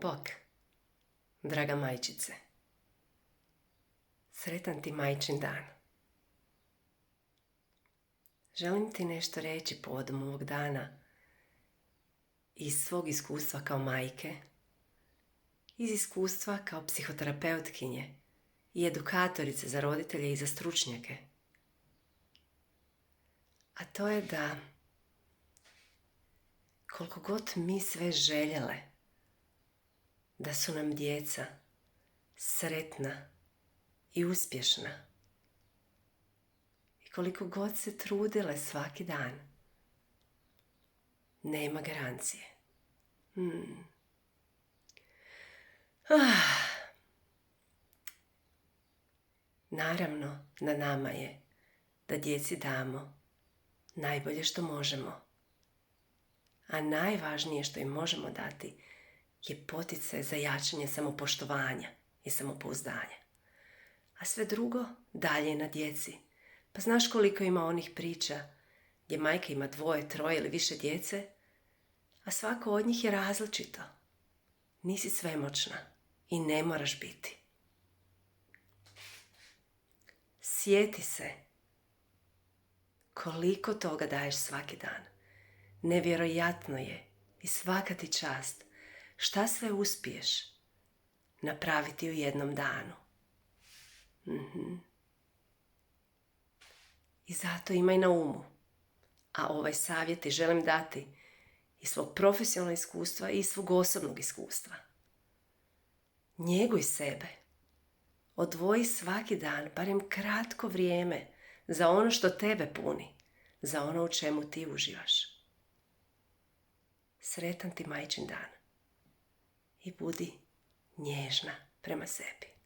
Bok, draga majčice, sretan ti majčin dan. Želim ti nešto reći povodom ovog dana iz svog iskustva kao majke, iz iskustva kao psihoterapeutkinje i edukatorice za roditelje i za stručnjake. A to je da koliko god mi sve željele da su nam djeca sretna i uspješna i koliko god se trudile svaki dan, nema garancije. Naravno, na nama je da djeci damo najbolje što možemo. A najvažnije što im možemo dati je poticaj za jačanje samopoštovanja i samopouzdanja. A sve drugo dalje je na djeci. Pa znaš koliko ima onih priča gdje majka ima 2, 3 ili više djece, a svako od njih je različito. Nisi svemoćna i ne moraš biti. Sjeti se koliko toga daješ svaki dan. Nevjerojatno je i svaka ti čast šta sve uspiješ napraviti u jednom danu. I zato imaj na umu. A ovaj savjet ti želim dati iz svog profesionalnog iskustva i iz svog osobnog iskustva. Njeguj sebe. Odvoji svaki dan, barem kratko vrijeme, za ono što tebe puni, za ono u čemu ti uživaš. Sretan ti majčin dan i budi nježna prema sebi.